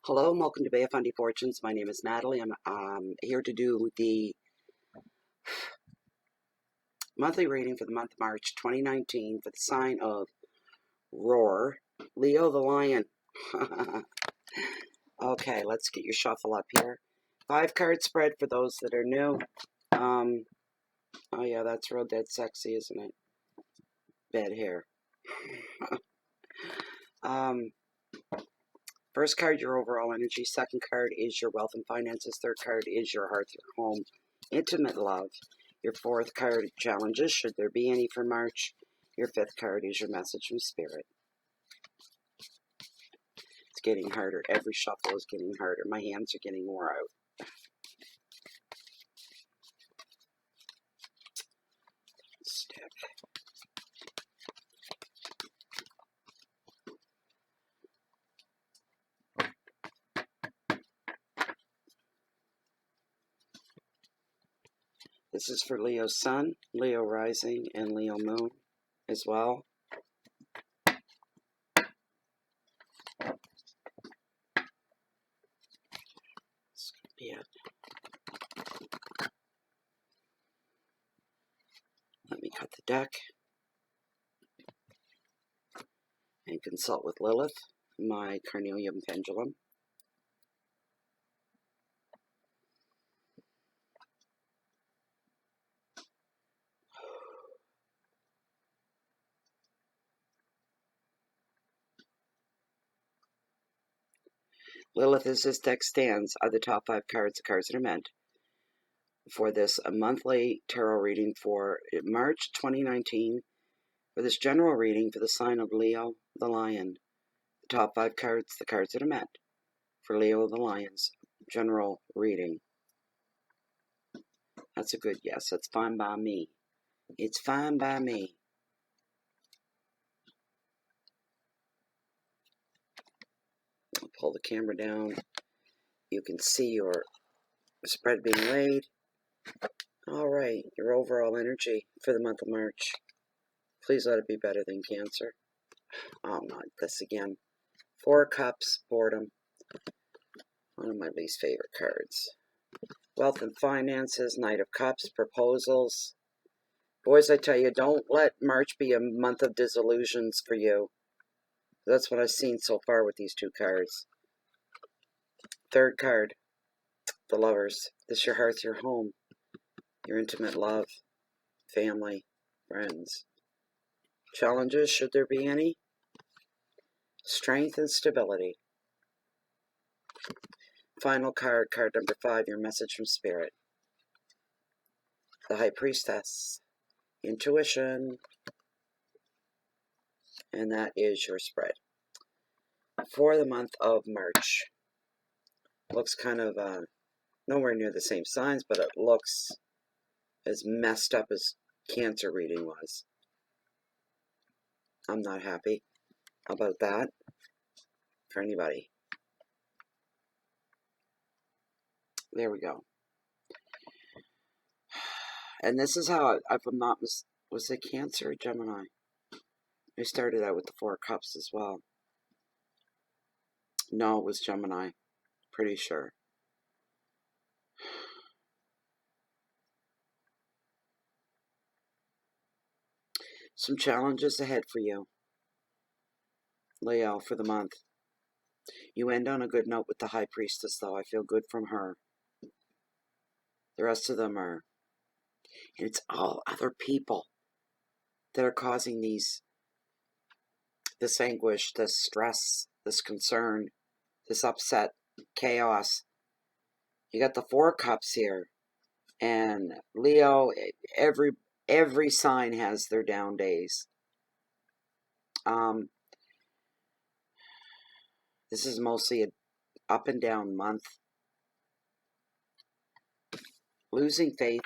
Hello and welcome to Bay of Fundy Fortunes. My name is Natalie. I'm here to do the monthly reading for the month of March 2019 for the sign of Roar, Leo the Lion. Okay, let's get your shuffle up here. 5-card spread for those that are new. Oh yeah, that's real dead sexy, isn't it? Bad hair. First card, your overall energy. Second card is your wealth and finances. Third card is your hearth, your home, intimate love. Your fourth card, challenges, should there be any for March. Your fifth card is your message from Spirit. It's getting harder. Every shuffle is getting harder. My hands are getting wore out. Stick. This is for Leo Sun, Leo Rising, and Leo Moon as well. This could be it. Let me cut the deck and consult with Lilith, my carnelian pendulum. Lilith, as this deck stands, are the top 5 cards, the cards that are meant for this monthly tarot reading for March 2019. For this general reading for the sign of Leo the Lion, the top 5 cards, the cards that are meant for Leo the Lion's general reading. That's a good yes. That's fine by me. It's fine by me. I'll pull the camera down. You can see your spread being laid. All right, your overall energy for the month of March. Please let it be better than Cancer. Oh, not this again. 4 Cups, boredom. One of my least favorite cards. Wealth and finances, Knight of Cups, proposals. Boys, I tell you, don't let March be a month of disillusions for you. That's what I've seen so far with these 2 cards. Third card, the Lovers. This is your hearth, your home, your intimate love, family, friends. Challenges, should there be any. Strength and stability. Final card, card number 5, your message from Spirit. The High Priestess. Intuition. And that is your spread for the month of March. Looks kind of nowhere near the same signs, but it looks as messed up as Cancer reading was. I'm not happy about that for anybody. There we go. And this is how, if I'm not, was it Cancer or Gemini? I started out with the 4 Cups as well. No, it was Gemini. Pretty sure. Some challenges ahead for you, Leo, for the month. You end on a good note with the High Priestess, though. I feel good from her. The rest of them are... And it's all other people that are causing this anguish, this stress, this concern, this upset, chaos. You got the 4 Cups here. And Leo, every sign has their down days. This is mostly an up and down month. Losing faith,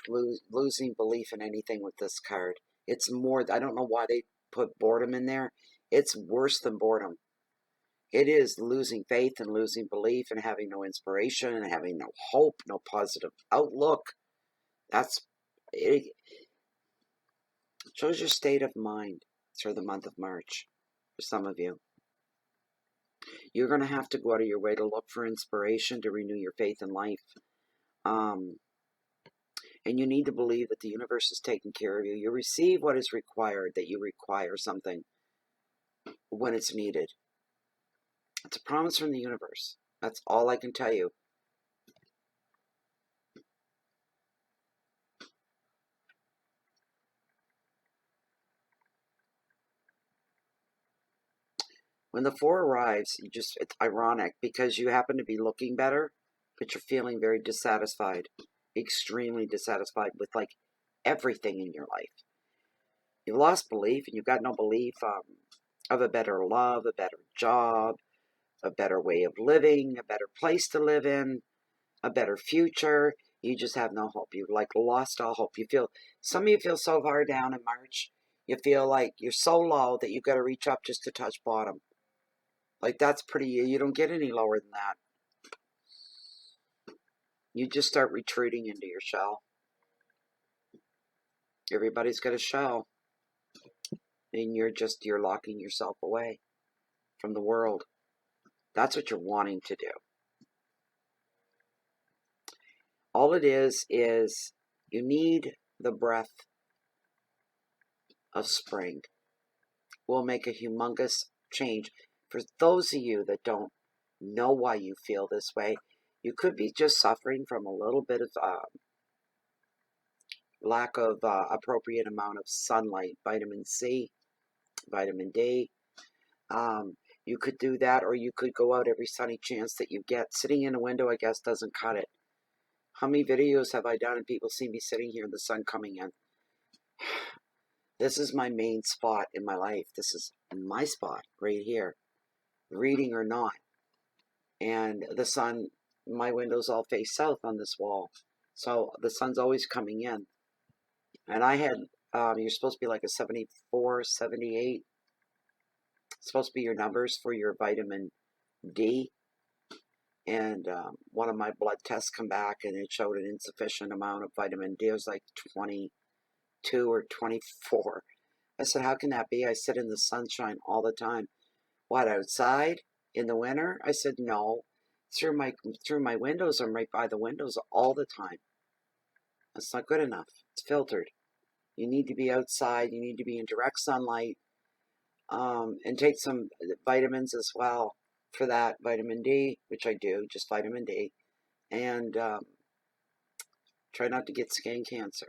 losing belief in anything with this card. It's more, I don't know why they put boredom in there. It's worse than boredom. It is losing faith and losing belief and having no inspiration and having no hope, no positive outlook. It shows your state of mind through the month of March for some of you. You're going to have to go out of your way to look for inspiration to renew your faith in life. And you need to believe that the universe is taking care of you. You receive what is required, that you require something when it's needed. It's a promise from the universe. That's all I can tell you. When the 4 arrives, it's ironic because you happen to be looking better, but you're feeling very dissatisfied, extremely dissatisfied with like everything in your life. You've lost belief, and you've got no belief of a better love, a better job, a better way of living, a better place to live in, a better future. You just have no hope. You've like lost all hope. Some of you feel so far down in March, you feel like you're so low that you've got to reach up just to touch bottom. Like that's you don't get any lower than that. You just start retreating into your shell. Everybody's got a shell. And you're locking yourself away from the world. That's what you're wanting to do. All it is you need the breath of spring. Will make a humongous change. For those of you that don't know why you feel this way, you could be just suffering from a little bit of lack of appropriate amount of sunlight, vitamin C, vitamin D. You could do that, or you could go out every sunny chance that you get. Sitting in a window, I guess, doesn't cut it. How many videos have I done and people see me sitting here in the sun coming in? This is my main spot in my life. This is my spot right here, reading or not. And the sun, my windows all face south on this wall. So the sun's always coming in. And I had, you're supposed to be like a 74, 78. It's supposed to be your numbers for your vitamin D. And one of my blood tests come back and it showed an insufficient amount of vitamin D. It was like 22 or 24. I said, how can that be? I sit in the sunshine all the time. What, outside in the winter? I said, no. Through my windows, I'm right by the windows all the time. That's not good enough. It's filtered. You need to be outside. You need to be in direct sunlight. And take some vitamins as well for that. Vitamin D, which I do, just vitamin D. And try not to get skin cancer.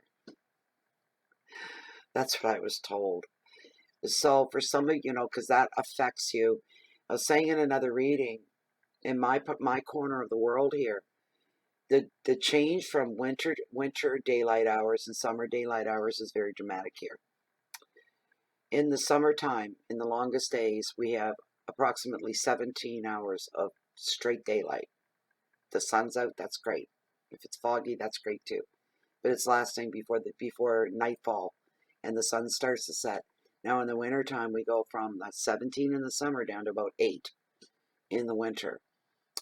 That's what I was told. So for some of you, because that affects you. I was saying in another reading, in my corner of the world here, the change from winter daylight hours and summer daylight hours is very dramatic here. In the summertime, in the longest days, we have approximately 17 hours of straight daylight. The sun's out, that's great. If it's foggy, that's great too. But it's lasting before nightfall and the sun starts to set. Now in the wintertime, we go from 17 in the summer down to about 8 in the winter.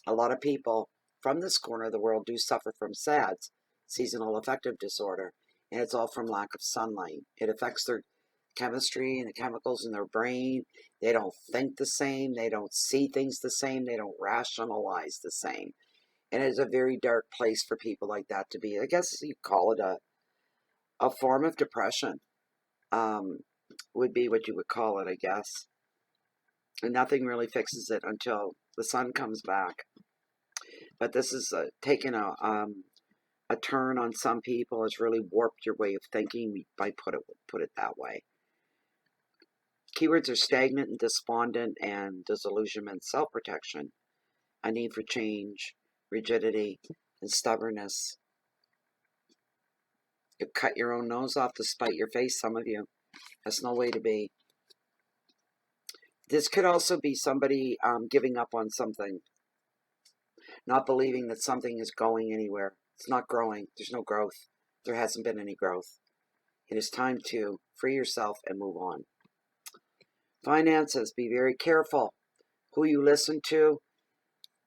A lot of people from this corner of the world do suffer from SADS, seasonal affective disorder, and it's all from lack of sunlight. It affects their chemistry and the chemicals in their brain. They don't think the same. They don't see things the same. They don't rationalize the same. And it's a very dark place for people like that to be. I guess you call it a form of depression. Would be what you would call it, I guess. And nothing really fixes it until the sun comes back. But this is taking a turn on some people. It's really warped your way of thinking, by put it that way. Keywords are stagnant and despondent and disillusionment, self-protection, a need for change, rigidity, and stubbornness. You cut your own nose off to spite your face, some of you. That's no way to be. This could also be somebody giving up on something, not believing that something is going anywhere. It's not growing. There's no growth. There hasn't been any growth. It is time to free yourself and move on. Finances, be very careful who you listen to.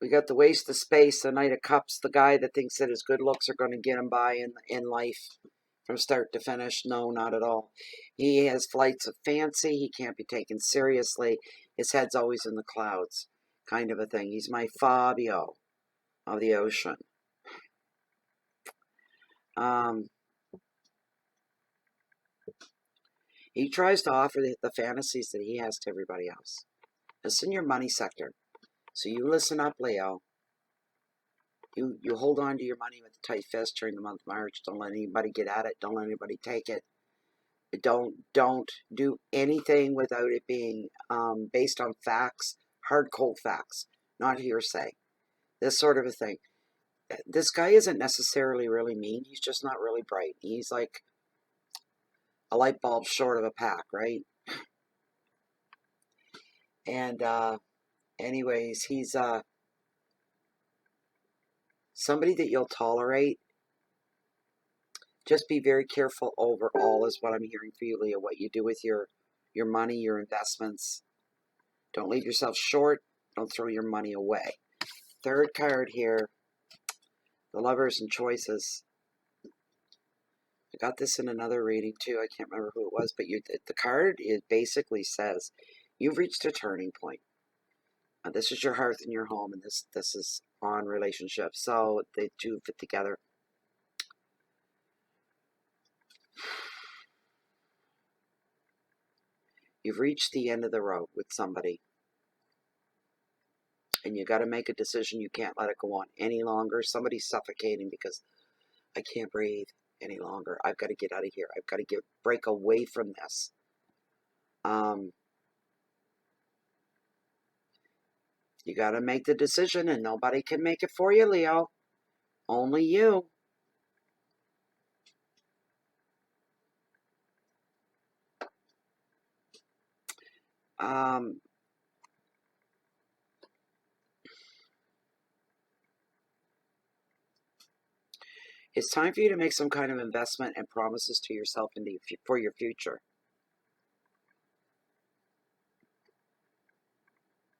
We got the waste of space, the Knight of Cups, the guy that thinks that his good looks are going to get him by in life from start to finish. No, not at all. He has flights of fancy. He can't be taken seriously. His head's always in the clouds kind of a thing. He's my Fabio of the ocean. He tries to offer the fantasies that he has to everybody else. It's in your money sector. So you listen up, Leo. You hold on to your money with a tight fist during the month of March. Don't let anybody get at it. Don't let anybody take it. Don't do anything without it being based on facts, hard, cold facts, not hearsay. This sort of a thing. This guy isn't necessarily really mean. He's just not really bright. He's like a light bulb short of a pack, right? And anyways, he's somebody that you'll tolerate. Just be very careful overall is what I'm hearing for you, Leo, what you do with your money, your investments. Don't leave yourself short. Don't throw your money away. Third card here, the Lovers and Choices. I got this in another reading too. I can't remember who it was, but the card, it basically says you've reached a turning point. This is your hearth and your home, and this is on relationships. So they do fit together. You've reached the end of the road with somebody. And you got to make a decision. You can't let it go on any longer. Somebody's suffocating because I can't breathe any longer. I've got to get out of here. I've got to break away from this. You got to make the decision, and nobody can make it for you, Leo. Only you. It's time for you to make some kind of investment and promises to yourself for your future.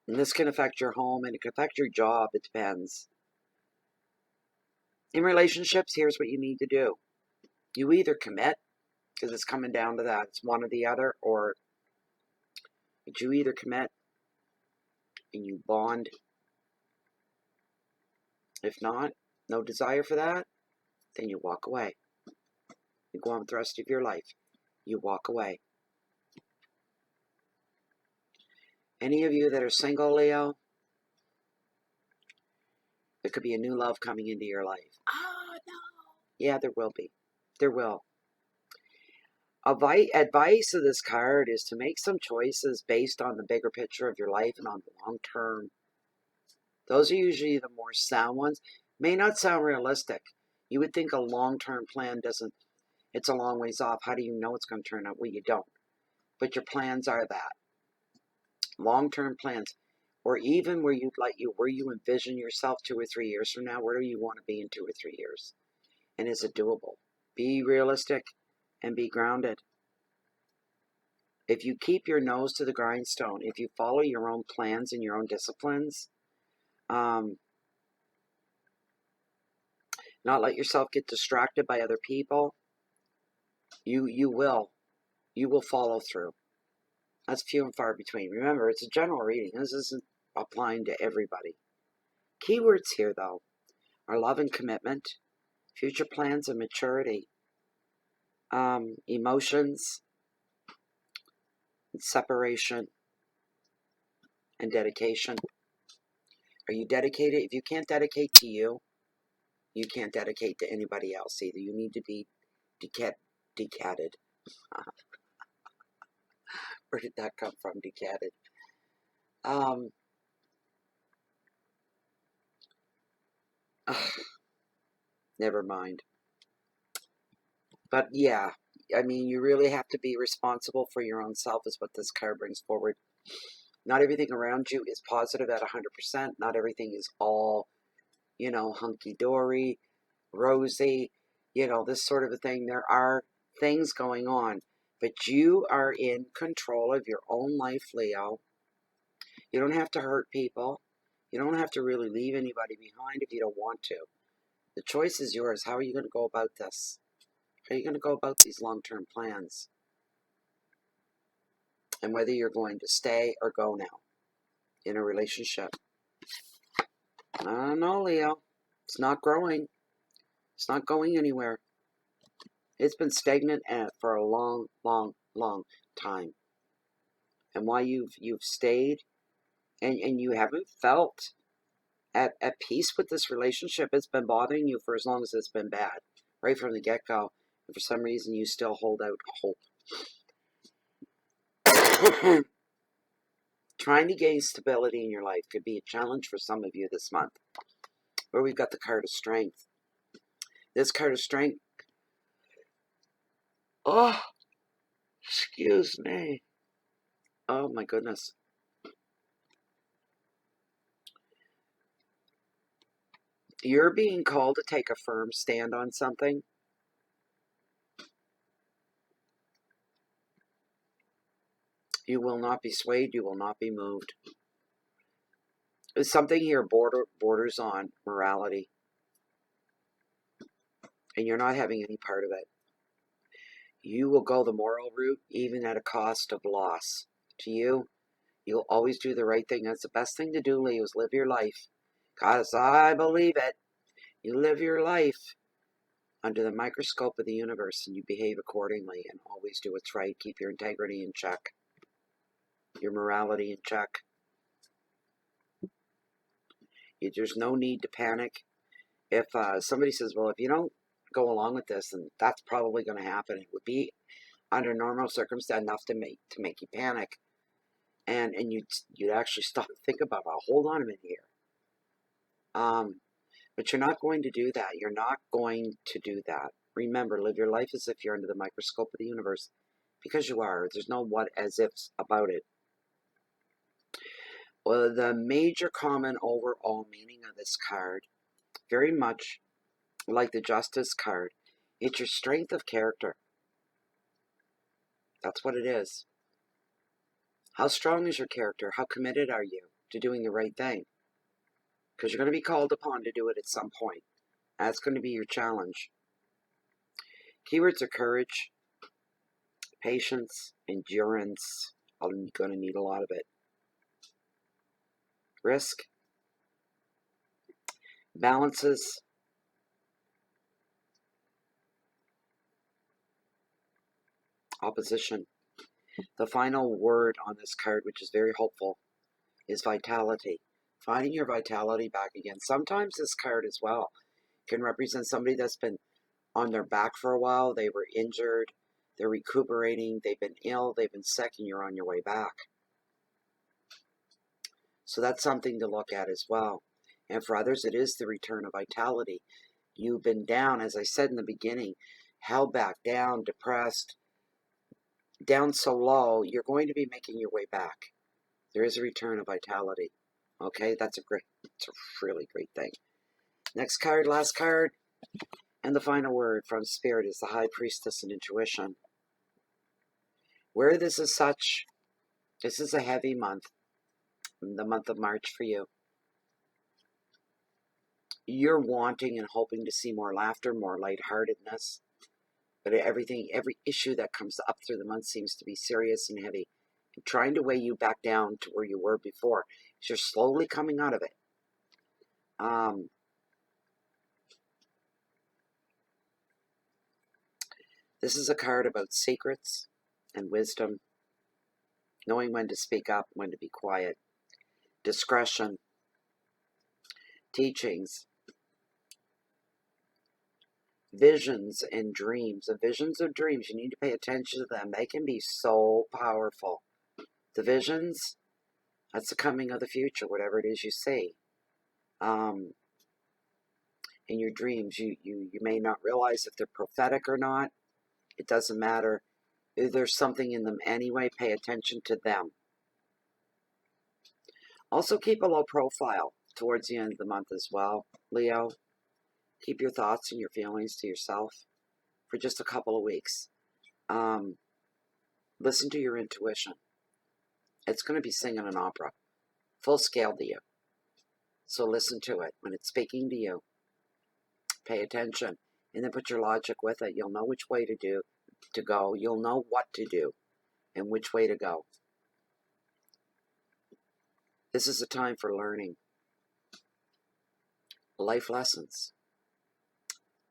And this can affect your home, and it can affect your job. It depends. In relationships, here's what you need to do. You either commit, because it's coming down to that. It's one or the other, or you either commit and you bond. If not, no desire for that, then you walk away. You go on with the rest of your life. You walk away. Any of you that are single, Leo, there could be a new love coming into your life. Oh, no. Yeah, there will be. There will. Advice of this card is to make some choices based on the bigger picture of your life and on the long term. Those are usually the more sound ones. May not sound realistic. You would think a long-term plan doesn't, it's a long ways off. How do you know it's going to turn out? Well, you don't. But your plans are that. Long-term plans. Or even where you envision yourself 2 or 3 years from now. Where do you want to be in 2 or 3 years? And is it doable? Be realistic and be grounded. If you keep your nose to the grindstone, if you follow your own plans and your own disciplines, not let yourself get distracted by other people, you will follow through. That's few and far between. Remember, it's a general reading. This isn't applying to everybody. Keywords here, though, are love and commitment, future plans and maturity, emotions, and separation, and dedication. Are you dedicated? If you can't dedicate to you, you can't dedicate to anybody else either. You need to be decatted. Where did that come from, decatted? Never mind. But yeah, I mean, you really have to be responsible for your own self is what this card brings forward. Not everything around you is positive at 100%. Not everything is all, hunky-dory, rosy, this sort of a thing. There are things going on, but you are in control of your own life, Leo. You don't have to hurt people. You don't have to really leave anybody behind if you don't want to. The choice is yours. How are you going to go about this? How are you going to go about these long-term plans? And whether you're going to stay or go now in a relationship. I don't know, Leo. It's not growing. It's not going anywhere. It's been stagnant for a long, long, long time. And why you've stayed and you haven't felt at peace with this relationship. It's been bothering you for as long as it's been bad, right from the get-go. And for some reason, you still hold out hope. Trying to gain stability in your life could be a challenge for some of you this month. Where we've got the card of strength. This card of strength. Oh, excuse me. Oh my goodness. You're being called to take a firm stand on something. You will not be swayed. You will not be moved. Something here borders on morality. And you're not having any part of it. You will go the moral route even at a cost of loss. To you, you'll always do the right thing. That's the best thing to do, Leo, is live your life. Because I believe it. You live your life under the microscope of the universe and you behave accordingly and always do what's right. Keep your integrity in check. Your morality in check. There's no need to panic. If somebody says, well, if you don't go along with this, then that's probably going to happen. It would be under normal circumstances enough to make you panic. And you'd actually stop and think about, oh, hold on a minute here. But you're not going to do that. You're not going to do that. Remember, live your life as if you're under the microscope of the universe. Because you are. There's no what as ifs about it. Well, the major common overall meaning of this card, very much like the Justice card, it's your strength of character. That's what it is. How strong is your character? How committed are you to doing the right thing? Because you're going to be called upon to do it at some point. That's going to be your challenge. Keywords are courage, patience, endurance. I'm going to need a lot of it. Risk, balances, opposition. The final word on this card, which is very hopeful, is vitality. Finding your vitality back again. Sometimes this card as well can represent somebody that's been on their back for a while. They were injured. They're recuperating. They've been ill. They've been sick, and you're on your way back. So that's something to look at as well. And for others, it is the return of vitality. You've been down, as I said in the beginning, held back, down, depressed, down so low, you're going to be making your way back. There is a return of vitality. Okay, it's a really great thing. Next card, last card, and the final word from Spirit is the High Priestess and Intuition. Where this is such, this is a heavy month, the month of March for you. You're wanting and hoping to see more laughter, more lightheartedness, but every issue that comes up through the month seems to be serious and heavy, and trying to weigh you back down to where you were before. You're slowly coming out of it. This is a card about secrets and wisdom, knowing when to speak up, when to be quiet, discretion, teachings, visions and dreams. The visions of dreams, you need to pay attention to them. They can be so powerful. The visions, that's the coming of the future, whatever it is you see. In your dreams, you may not realize if they're prophetic or not. It doesn't matter. If there's something in them anyway, pay attention to them. Also keep a low profile towards the end of the month as well, Leo. Keep your thoughts and your feelings to yourself for just a couple of weeks. Listen to your intuition. It's going to be singing an opera, full scale to you. So listen to it. When it's speaking to you, pay attention. And then put your logic with it. You'll know which way to go. You'll know what to do and which way to go. This is a time for learning. life lessons,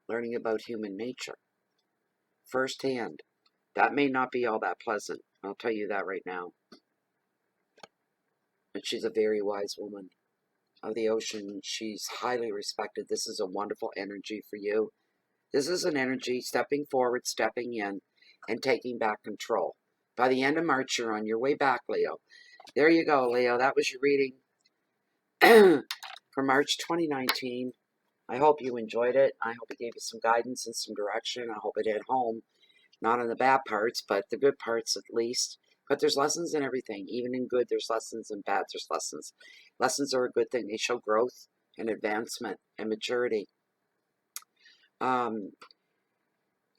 learning about human nature firsthand. That may not be all that pleasant. I'll tell you that right now. And she's a very wise woman of the ocean. She's highly respected. This is a wonderful energy for you. This is an energy stepping forward, stepping in, and taking back control. By the end of March, you're on your way back, Leo. There you go, Leo. That was your reading for March 2019. I hope you enjoyed it. I hope it gave you some guidance and some direction. I hope it hit home. Not on the bad parts, but the good parts at least. But there's lessons in everything. Even in good, there's lessons. In bad, there's lessons. Lessons are a good thing. They show growth and advancement and maturity.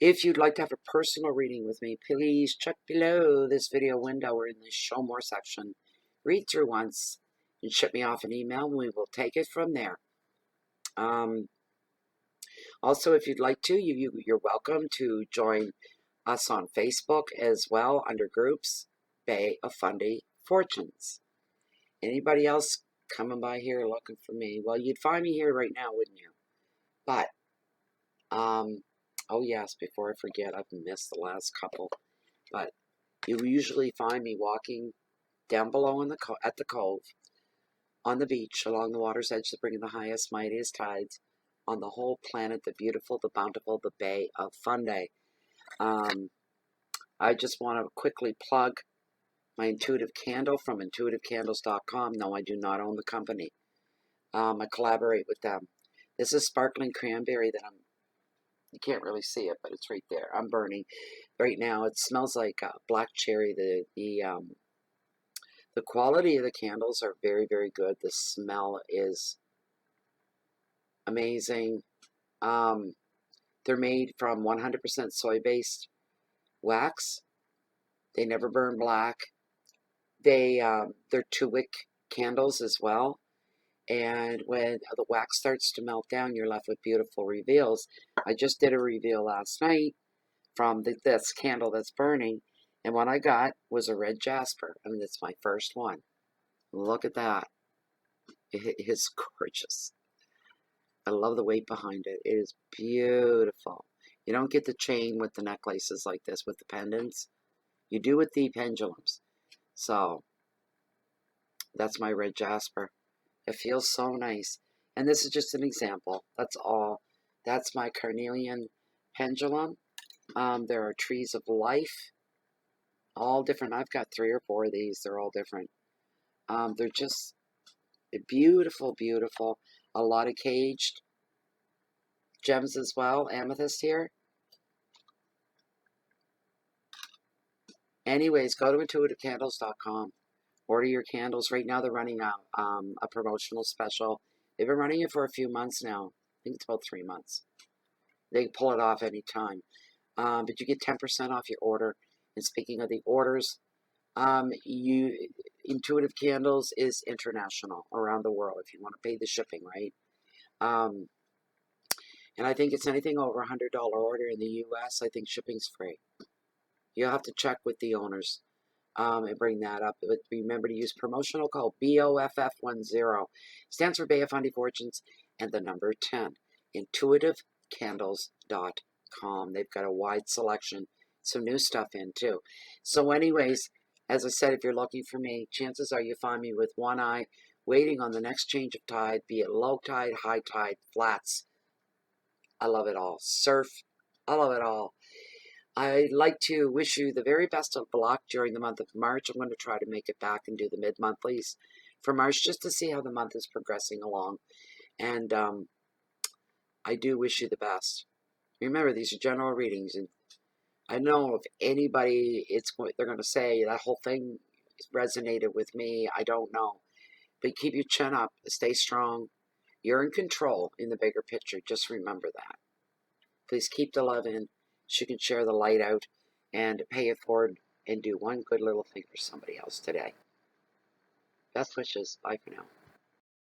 If you'd like to have a personal reading with me, please check below this video window or in the Show More section. Read through once and ship me off an email, and we will take it from there. Also, if you'd like to, you're welcome to join us on Facebook as well under groups, Bay of Fundy Fortunes. Anybody else coming by here looking for me? Well, you'd find me here right now, wouldn't you? But, oh yes, before I forget, I've missed the last couple. But you usually find me walking down below at the cove, on the beach, along the water's edge, to bring in the highest, mightiest tides on the whole planet, the beautiful, the bountiful, the Bay of Fundy. I just want to quickly plug my Intuitive Candle from intuitivecandles.com. No, I do not own the company. I collaborate with them. This is sparkling cranberry that you can't really see it, but it's right there. I'm burning right now. It smells like black cherry. The quality of the candles are very, very good. The smell is amazing. They're made from 100% soy-based wax. They never burn black. They're 2-wick candles as well. And when the wax starts to melt down, you're left with beautiful reveals. I just did a reveal last night from this candle that's burning. And what I got was a red jasper. I mean, it's my first one. Look at that. It is gorgeous. I love the weight behind it. It is beautiful. You don't get the chain with the necklaces like this, with the pendants. You do with the pendulums. So, that's my red jasper. It feels so nice. And this is just an example. That's all. That's my carnelian pendulum. There are trees of life. All different. I've got 3 or 4 of these. They're all different. They're just beautiful, beautiful. A lot of caged gems as well. Amethyst here. Anyways, go to intuitivecandles.com. Order your candles. Right now they're running a promotional special. They've been running it for a few months now. I think it's about 3 months. They can pull it off anytime. But you get 10% off your order. And speaking of the orders, Intuitive Candles is international around the world if you want to pay the shipping, right? And I think it's anything over $100 order in the U.S. I think shipping's free. You'll have to check with the owners and bring that up. But remember to use promotional code BOFF10. Stands for Bay of Fundy Fortunes and the number 10. IntuitiveCandles.com. They've got a wide selection. Some new stuff in too. So anyways, as I said, if you're looking for me, chances are you find me with one eye, waiting on the next change of tide, be it low tide, high tide, flats. I love it all. Surf. I love it all. I'd like to wish you the very best of luck during the month of March. I'm going to try to make it back and do the mid-monthlies for March just to see how the month is progressing along. And I do wish you the best. Remember, these are general readings, and I know if anybody, they're going to say that whole thing resonated with me. I don't know. But keep your chin up. Stay strong. You're in control in the bigger picture. Just remember that. Please keep the love in so you can share the light out and pay it forward and do one good little thing for somebody else today. Best wishes. Bye for now.